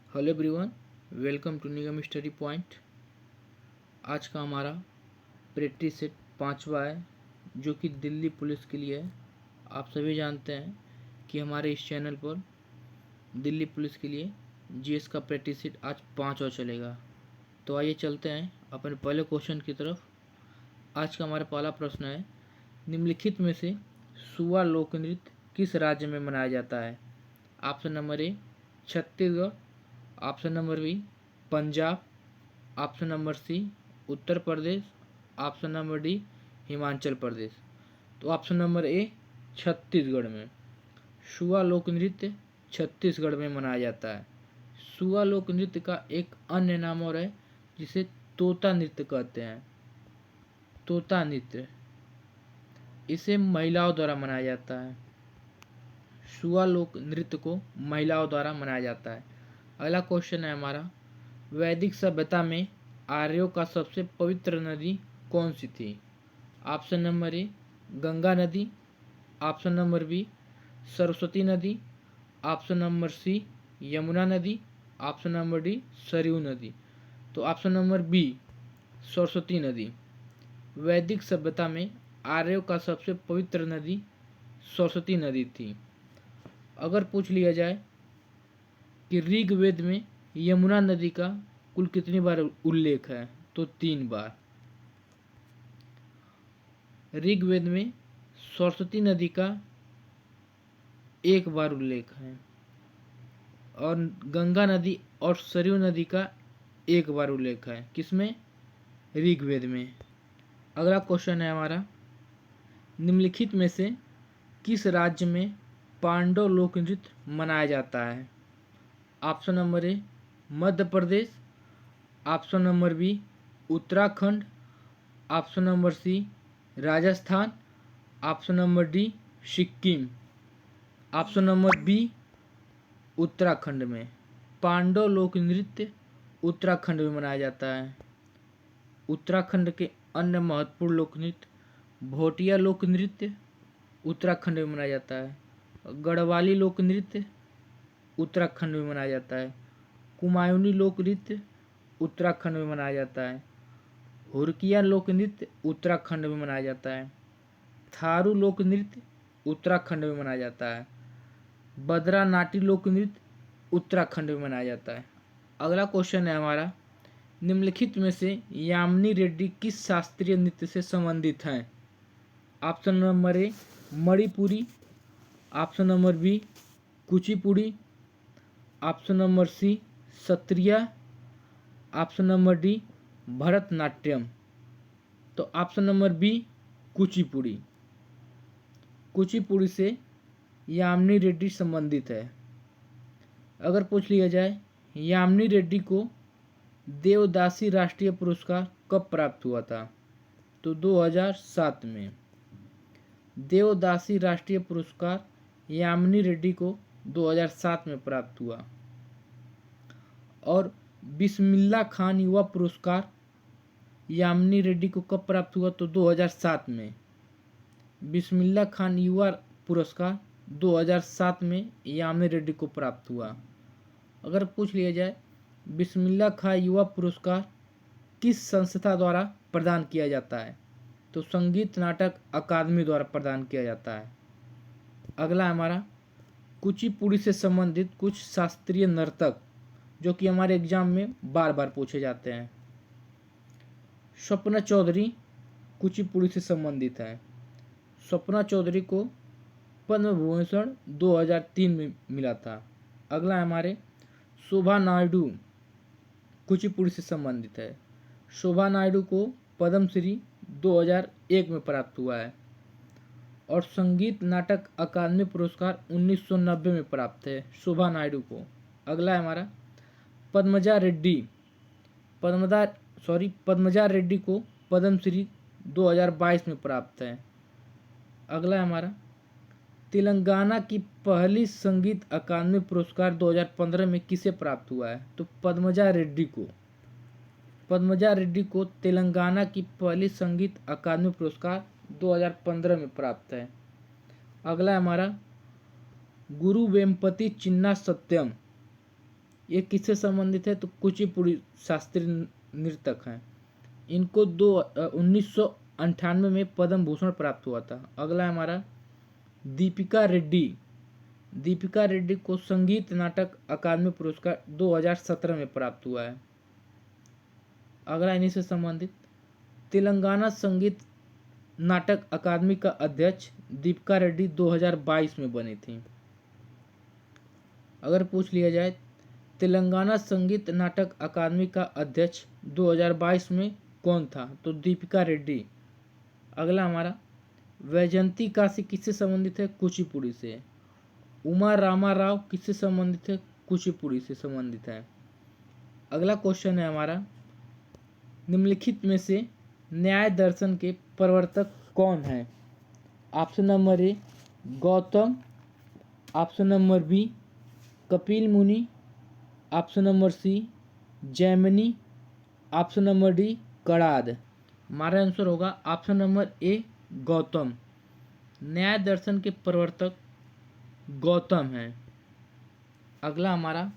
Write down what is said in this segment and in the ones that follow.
Hello everyone, welcome to Nigam study point. आज का हमारा प्रैक्टिस सेट 5वां है, जो कि दिल्ली पुलिस के लिए है। आप सभी जानते हैं कि हमारे इस चैनल पर दिल्ली पुलिस के लिए जीएस का प्रैक्टिस सेट आज 5वां चलेगा। तो आइए चलते हैं अपने पहले क्वेश्चन की तरफ। आज का हमारा पहला प्रश्न है, निम्नलिखित में से सुआ लोक नृत्य किस राज्य में मनाया जाता है? Option number A Chhattisgarh, option number B Punjab, option number C Uttar Pradesh, option number D Himachal Pradesh. तो ऑप्शन नंबर ए छत्तीसगढ़ में सुआ लोक नृत्य छत्तीसगढ़ में मनाया जाता है। सुआ लोक नृत्य का एक अन्य नाम और है, जिसे तोता नृत्य कहते हैं। तोता नृत्य इसे महिलाओं द्वारा मनाया जाता है। सुआ लोक नृत्य को महिलाओं द्वारा मनाया जाता है। अगला क्वेश्चन है हमारा, वैदिक सभ्यता में आर्यों का सबसे पवित्र नदी कौन सी थी? ऑप्शन नंबर ए गंगा नदी, ऑप्शन नंबर बी सरस्वती नदी, ऑप्शन नंबर सी यमुना नदी, ऑप्शन नंबर डी सरयू नदी। तो ऑप्शन नंबर बी सरस्वती नदी। वैदिक सभ्यता में आर्यों का सबसे पवित्र नदी सरस्वती नदी थी। अगर पूछ लिया जाए कि ऋग्वेद में यमुना नदी का कुल कितनी बार उल्लेख है, तो 3 बार। ऋग्वेद में सरस्वती नदी का 1 बार उल्लेख है और गंगा नदी और सरयू नदी का 1 बार उल्लेख है। किसमें? ऋग्वेद में। अगला क्वेश्चन है हमारा, निम्नलिखित में से किस राज्य में पांडव लोक नृत्य मनाया जाता है? Option number A Madhya Pradesh, option number B Uttarakhand, option number C Rajasthan, option number D Sikkim. Option number B Uttarakhand में पांडव लोक नृत्य उत्तराखंड में मनाया जाता है। उत्तराखंड के अन्य महत्वपूर्ण लोक नृत्य भोटिया लोक नृत्य उत्तराखंड में मनाया जाता है। गढ़वाली लोक नृत्य उत्तराखंड में मनाया जाता है। कुमायूनी लोक नृत्य उत्तराखंड में मनाया जाता है। हुरकिया लोक नृत्य उत्तराखंड में मनाया जाता है। थारू लोक नृत्य उत्तराखंड में मनाया जाता है। बद्रा नाटी लोक नृत्य उत्तराखंड में मनाया जाता है। अगला क्वेश्चन है हमारा, निम्नलिखित में से यामिनी रेड्डी किस शास्त्रीय नृत्य से संबंधित हैं? Option number A Manipuri, option number B Kuchipudi, option number C Sattriya, option number D Bharatanatyam. तो option number B Kuchipudi. Kuchipudi से यामिनी रेड्डी संबंधित है। अगर पूछ लिया जाए यामिनी रेड्डी को देवदासी राष्ट्रीय पुरस्कार कब प्राप्त हुआ था, तो 2007 में। देवदासी राष्ट्रीय पुरस्कार यामिनी रेड्डी को 2007 में प्राप्त हुआ। और बिस्मिल्ला खान युवा पुरस्कार यामिनी रेड्डी को कब प्राप्त हुआ, तो 2007 में। बिस्मिल्ला खान युवा पुरस्कार 2007 में यामिनी रेड्डी को प्राप्त हुआ। अगर पूछ लिया जाए बिस्मिल्ला खान युवा पुरस्कार किस संस्था द्वारा प्रदान किया जाता है, तो संगीत नाटक अकादमी द्वारा प्रदान किया जाता है। अगला हमारा, कुचिपुड़ी से संबंधित कुछ शास्त्रीय नर्तक जो कि हमारे एग्जाम में बार बार पूछे जाते हैं। स्वप्ना चौधरी कुचिपुड़ी से संबंधित है। स्वप्ना चौधरी को पद्म भूषण 2003 में मिला था। अगला हमारे, शोभा नायडू कुचिपुड़ी से संबंधित है। शोभा नायडू को पद्मश्री 2001 में प्राप्त हुआ है और संगीत नाटक अकादमी पुरस्कार 1990 में प्राप्त है शोभा नायडू को। अगला है हमारा, पद्मजा रेड्डी को पद्मश्री 2022 में प्राप्त है। अगला है हमारा, तेलंगाना की पहली संगीत अकादमी पुरस्कार 2015 में किसे प्राप्त हुआ है, तो पद्मजा रेड्डी को तेलंगाना की पहली संगीत अकादमी पुरस्कार 2015 में प्राप्त है। अगला है हमारा, गुरु वेम्पति चिन्ना सत्यम ये किससे संबंधित है? तो कुचिपुड़ी शास्त्रीय नृतक हैं। इनको 1998 में पद्म भूषण प्राप्त हुआ था। अगला है हमारा दीपिका रेड्डी। दीपिका रेड्डी को संगीत नाटक अकादमी पुरस्कार 2017 में प्राप्त हुआ है। अगला इन्हीं से संबंधित तेलंगाना संगीत नाटक अकादमी का अध्यक्ष दीपिका रेड्डी 2022 में बनी थी। अगर पूछ लिया जाए तेलंगाना संगीत नाटक अकादमी का अध्यक्ष 2022 में कौन था? तो दीपिका रेड्डी। अगला हमारा वैजयंती काशी किससे संबंधित है? कुचिपुड़ी से। उमा रामा राव किससे संबंधित है? कुचिपुड़ी से संबंधित है। अगला क्वेश्चन है हमारा निम्नलिखित में से न्याय दर्शन के प्रवर्तक कौन है? Option number A Gautam, option number B Kapil Muni, option number C Jaimini, option number D Kanad. हमारा आंसर होगा ऑप्शन नंबर ए गौतम। न्याय दर्शन के प्रवर्तक गौतम हैं। अगला हमारा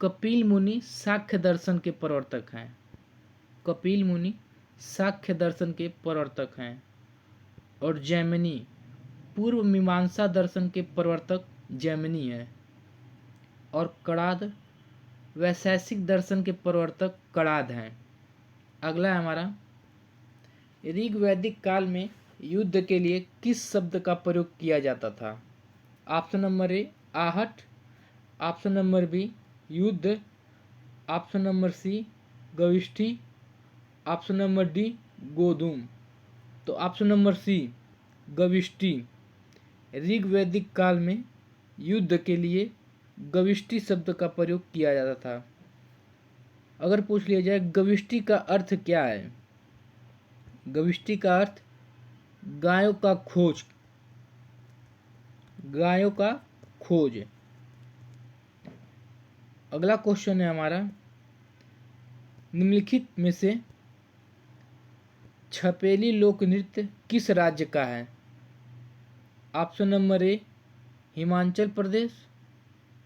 कपिल मुनि सांख्य दर्शन के प्रवर्तक हैं। कपिल मुनि सांख्य दर्शन के प्रवर्तक हैं। और जैमिनी पूर्व मीमांसा दर्शन के प्रवर्तक जैमिनी है। और कणाद वैशेषिक दर्शन के प्रवर्तक कणाद हैं। अगला है हमारा ऋग वैदिक काल में युद्ध के लिए किस शब्द का प्रयोग किया जाता था? ऑप्शन नंबर ए आहट, ऑप्शन नंबर बी युद्ध, ऑप्शन नंबर सी गविष्ठी, ऑप्शन नंबर डी गोधूम। तो ऑप्शन नंबर सी गविष्ठी। ऋग वैदिक काल में युद्ध के लिए गविष्ठी शब्द का प्रयोग किया जाता था। अगर पूछ लिया जाए गविष्ठी का अर्थ क्या है? गविष्ठी का अर्थ गायों का खोज। गायों का खोज। अगला क्वेश्चन है हमारा निम्नलिखित में से छपेली लोक नृत्य किस राज्य का है? Option number A Himachal Pradesh,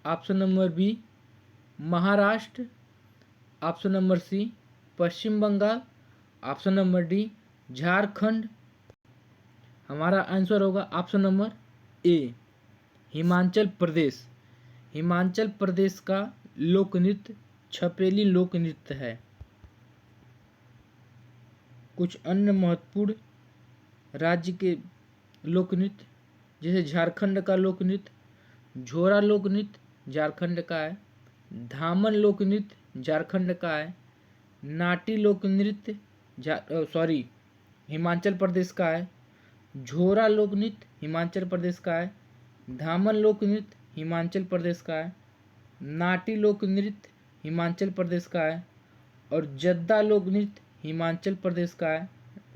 option number B Maharashtra, option number C Paschim Bangal, option number D Jharkhand. हमारा आंसर होगा option number A Himachal Pradesh. Himachal Pradesh का लोक नृत्य छपेली लोक नृत्य है। कुछ अन्य महत्वपूर्ण राज्य के लोक नृत्य जैसे झारखंड का लोक नृत्य झोरा लोक नृत्य झारखंड का है, धामन लोक नृत्य झारखंड का है, नाटी लोक नृत्य हिमाचल प्रदेश का है, झोरा लोक नृत्य हिमाचल प्रदेश का है, धामन लोक नृत्य हिमाचल प्रदेश का है, नाटी लोक नृत्य हिमाचल प्रदेश का है और जद्दा लोक नृत्य हिमाचल प्रदेश का है,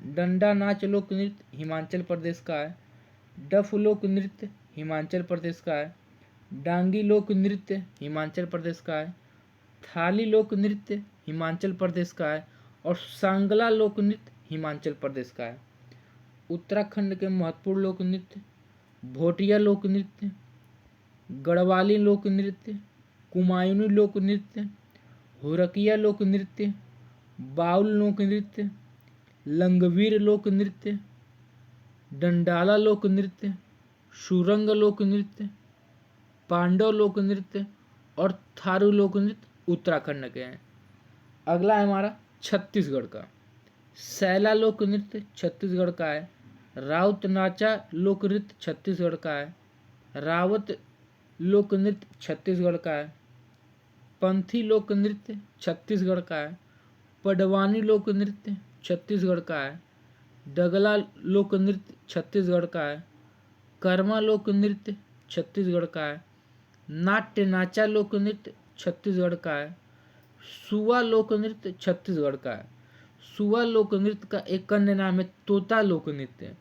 डंडा नाच लोक नृत्य हिमाचल प्रदेश का है, डफ लोक नृत्य हिमाचल प्रदेश का है, डांगी लोक नृत्य हिमाचल प्रदेश का है, थाली लोक नृत्य हिमाचल प्रदेश का है और सांगला लोक नृत्य हिमाचल प्रदेश का है। उत्तराखंड के महत्वपूर्ण लोक नृत्य भोटिया लोक नृत्य, गढ़वाली लोक नृत्य, कुमायूनी लोक नृत्य, हुरकिया लोक नृत्य, बाउल लोक नृत्य, लंगवीर लोक नृत्य, डंडाला लोक नृत्य, सुरंग लोक नृत्य, पांडव लोक नृत्य और थारू लोक नृत्य उत्तराखंड के हैं। अगला है हमारा छत्तीसगढ़ का। सैला लोक नृत्य छत्तीसगढ़ का है, राउत नाचा लोक नृत्य छत्तीसगढ़ का है, रावत लोक नृत्य छत्तीसगढ़ का है, पंथी लोक नृत्य छत्तीसगढ़ का है, पडवानी लोक नृत्य छत्तीसगढ़ का है, डगला लोक नृत्य छत्तीसगढ़ का है, कर्मा लोक नृत्य छत्तीसगढ़ का है, नाट्य नाचा लोक नृत्य छत्तीसगढ़ का है, सुआ लोक नृत्य छत्तीसगढ़ का है। सुआ लोक नृत्य का एक अन्य नाम है तोता लोक नृत्य,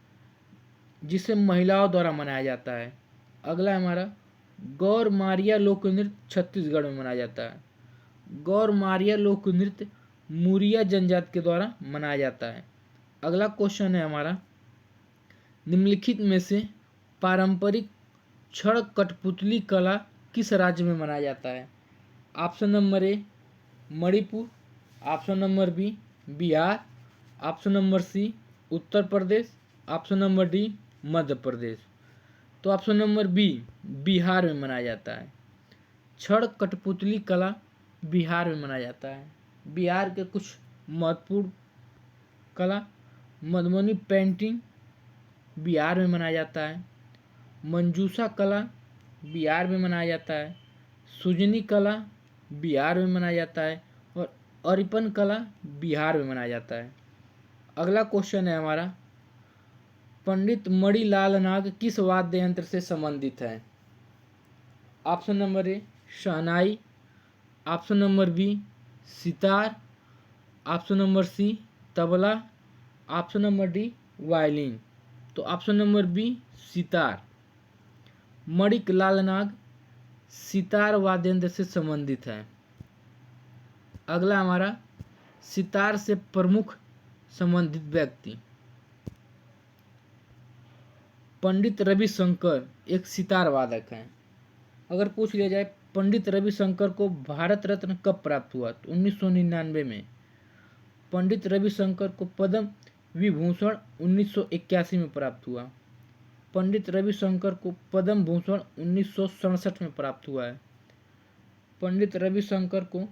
जिसे महिलाओं द्वारा मनाया जाता है। अगला हमारा गौर मारिया लोक नृत्य छत्तीसगढ़ में मनाया जाता है। गौर मारिया लोक नृत्य मुरिया जनजाति के द्वारा मनाया जाता है। अगला क्वेश्चन है हमारा निम्नलिखित में से पारंपरिक छड़ कठपुतली कला किस राज्य में मनाया जाता है? Option number A Manipur, option number B Bihar, option number C Uttar Pradesh, option number D Madhya Pradesh. तो ऑप्शन नंबर बी बिहार में मनाया जाता है। छड़ कठपुतली कला बिहार में मनाया जाता है। बिहार के कुछ महत्वपूर्ण कला, मधुबनी पेंटिंग बिहार में मनाया जाता है। मंजूषा कला बिहार में मनाया जाता है। सुजनी कला बिहार में मनाया जाता है और अरिपन कला बिहार में मनाया जाता है। अगला क्वेश्चन है हमारा, पंडित मणिलाल नाग किस वाद्य यंत्र से संबंधित है? ऑप्शन नंबर ए शहनाई, ऑप्शन नंबर बी सितार, ऑप्शन नंबर सी तबला, ऑप्शन नंबर डी वायलिन। तो ऑप्शन नंबर बी सितार। मणिलाल नाग सितार वाद्य यंत्र से संबंधित है। अगला हमारा, सितार से प्रमुख संबंधित व्यक्ति। पंडित रविशंकर एक सितार वादक हैं। अगर पूछ लिया जाए पंडित रविशंकर को भारत रत्न कब प्राप्त हुआ, तो 1999 में। पंडित रविशंकर को पद्म विभूषण 1981 में प्राप्त हुआ। पंडित रविशंकर को पद्म भूषण 1967 में प्राप्त हुआ है। पंडित रविशंकर को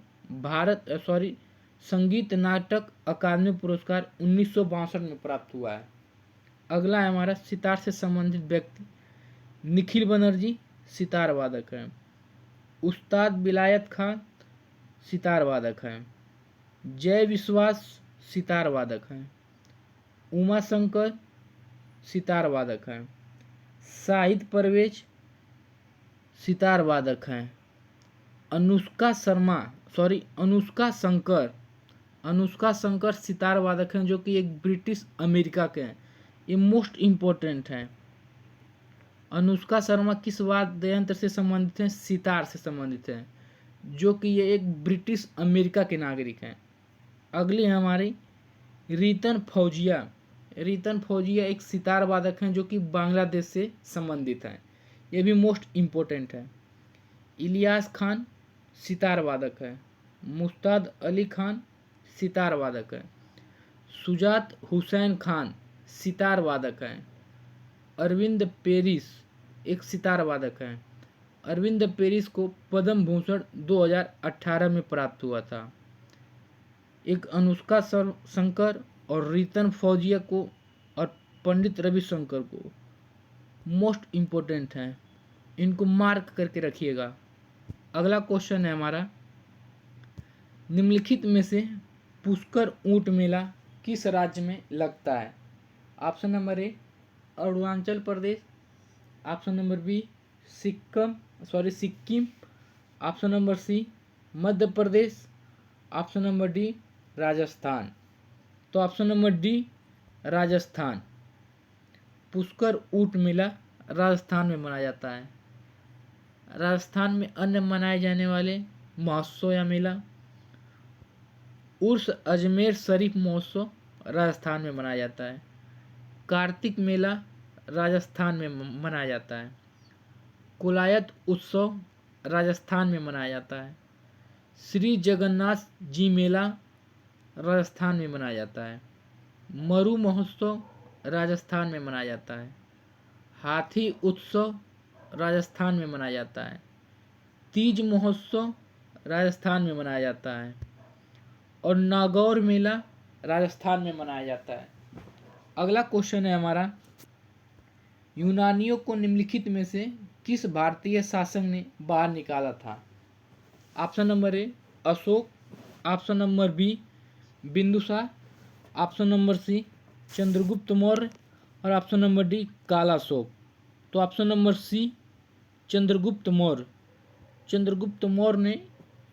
संगीत नाटक अकादमी पुरस्कार 1962 में प्राप्त हुआ है। अगला है हमारा, सितार से संबंधित व्यक्ति निखिल बनर्जी सितार वादक हैं। उस्ताद विलायत खान सितार वादक हैं। जय विश्वास सितार वादक हैं। उमा शंकर सितार वादक हैं। शाहिद परवेज सितार वादक हैं। अनुष्का शंकर सितार वादक हैं, जो कि एक ब्रिटिश अमेरिका के हैं। ये मोस्ट इम्पोर्टेंट हैं। अनुष्का शर्मा किस वाद्य यंत्र से संबंधित हैं? सितार से संबंधित हैं, जो कि ये एक ब्रिटिश अमेरिका के नागरिक हैं। अगली हमारी रीतन फौजिया। रीतन फौजिया एक सितार वादक हैं, जो कि बांग्लादेश से संबंधित हैं। ये भी मोस्ट इम्पोर्टेंट है। इलियास खान सितार वादक है। मुस्ताद अली खान सितार वादक है। सुजात हुसैन खान सितार वादक हैं। अरविंद पेरिस एक सितार वादक हैं। अरविंद पेरिस को पद्म भूषण 2018 में प्राप्त हुआ था। एक अनुष्का शंकर और रीतन फौजिया को और पंडित रविशंकर को मोस्ट इम्पोर्टेंट हैं, इनको मार्क करके रखिएगा। अगला क्वेश्चन है हमारा, निम्नलिखित में से पुष्कर ऊंट मेला किस राज्य में लगता है? Option number A Arunachal Pradesh, option number B Sikkim, option number C Madhya Pradesh, option number D Rajasthan. तो option number D Rajasthan. Pushkar ऊंट मेला राजस्थान में मनाया जाता है। राजस्थान में अन्य मनाए जाने वाले महोत्सव या मेला, उर्स अजमेर शरीफ महोत्सव राजस्थान में मनाया जाता है। कार्तिक मेला राजस्थान में मनाया जाता है। कुलायत उत्सव राजस्थान में मनाया जाता है। श्री जगन्नाथ जी मेला राजस्थान में मनाया जाता है। मरु महोत्सव राजस्थान में मनाया जाता है। हाथी उत्सव राजस्थान में मनाया जाता है। तीज महोत्सव राजस्थान में मनाया जाता है और नागौर मेला राजस्थान में मनाया जाता है। अगला क्वेश्चन है हमारा, यूनानियों को निम्नलिखित में से किस भारतीय शासक ने बाहर निकाला था? Option number A Ashok, option number B Bindusar, option number C Chandragupta Maurya और ऑप्शन नंबर डी कालाशोक। तो option number C Chandragupta Maurya. Chandragupta Maurya ने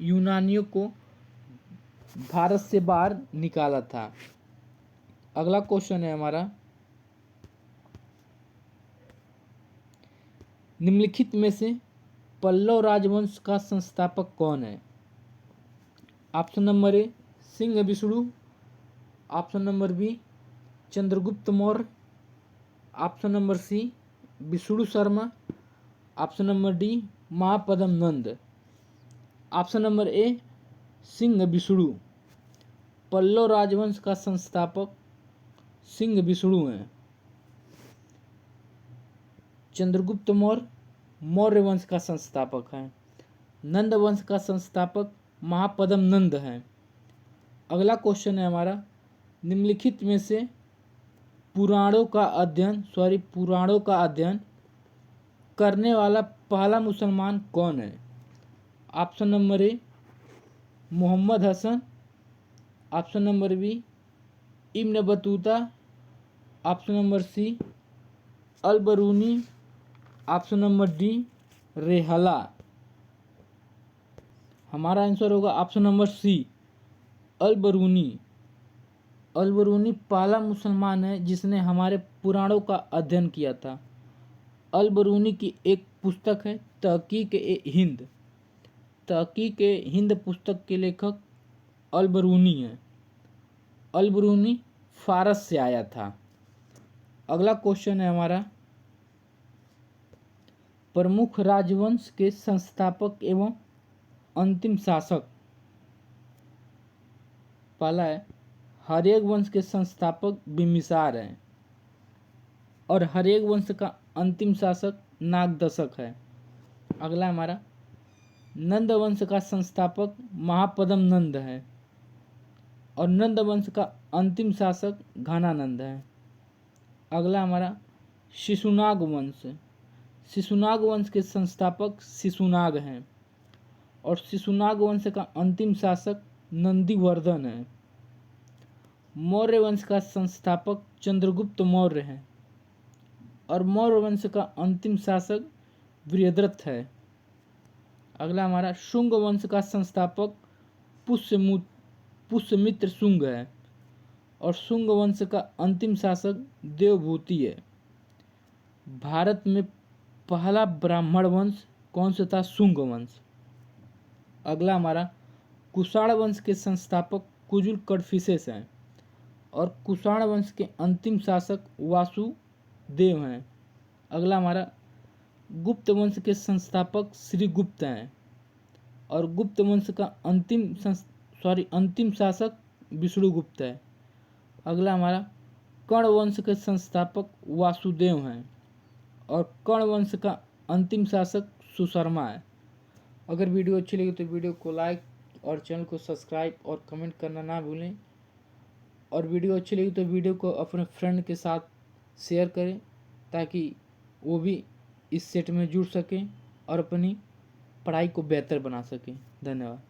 यूनानियों को भारत से बाहर निकाला था। अगला क्वेश्चन है हमारा, निम्नलिखित में से पल्लव राजवंश का संस्थापक कौन है? Option number A Simha Vishnu, option number B Chandragupta Maurya, option number C Vishnu Sharma, option number D Mahapadma Nand. Option number A Simha Vishnu. Pallava राजवंश का संस्थापक सिंह विष्णु हैं। चंद्रगुप्त मौर्य मौर्य वंश का संस्थापक है। नंद वंश का संस्थापक महापद्म नंद हैं। अगला क्वेश्चन है हमारा, निम्नलिखित में से पुराणों का अध्ययन करने वाला पहला मुसलमान कौन है? Option number A Mohammad Hasan, option number B Ibn Battuta, option number C Al Biruni, option number D Rihla. हमारा आंसर होगा ऑप्शन नंबर सी अल बरूनी। अल बरूनी पहला मुसलमान है जिसने हमारे पुराणों का अध्ययन किया था। अल बरूनी की एक पुस्तक है तहकीक-ए-हिंद। तहकीक-ए-हिंद पुस्तक के लेखक अल बरूनी हैं। अल बरूनी फारस से आया था। अगला क्वेश्चन है हमारा, प्रमुख राजवंश के संस्थापक एवं अंतिम शासक। पहला है हर्यक वंश के संस्थापक बिम्बिसार हैं और हर्यक वंश का अंतिम शासक नागदशक है। अगला हमारा नंद वंश का संस्थापक महापद्म नंद है और नंद वंश का अंतिम शासक घनानंद है। अगला हमारा शिशुनाग वंश। शिशुनाग वंश के संस्थापक शिशुनाग हैं और शिशुनाग वंश का अंतिम शासक नंदीवर्धन है। मौर्य वंश का संस्थापक चंद्रगुप्त मौर्य हैं और मौर्य वंश का अंतिम शासक बृहद्रथ है। अगला हमारा शुंग वंश का संस्थापक पुष्यमित्र शुंग है और शुंग वंश का अंतिम शासक देवभूति है। भारत में पहला ब्राह्मण वंश कौन सा था? शुंग वंश। अगला हमारा कुषाण वंश के संस्थापक कुजुल कडफिसेस हैं और कुषाण वंश के अंतिम शासक वासुदेव हैं। अगला हमारा गुप्त वंश के संस्थापक श्रीगुप्त हैं और गुप्त वंश का अंतिम शासक विष्णुगुप्त है। अगला हमारा कर्ण वंश के संस्थापक वासुदेव हैं और कर्ण वंश का अंतिम शासक सुशर्मा है। अगर वीडियो अच्छी लगी तो वीडियो को लाइक और चैनल को सब्सक्राइब और कमेंट करना ना भूलें। और वीडियो अच्छी लगी तो वीडियो को अपने फ्रेंड के साथ शेयर करें ताकि वो भी इस सेट में जुड़ सकें और अपनी पढ़ाई को बेहतर बना सकें। धन्यवाद।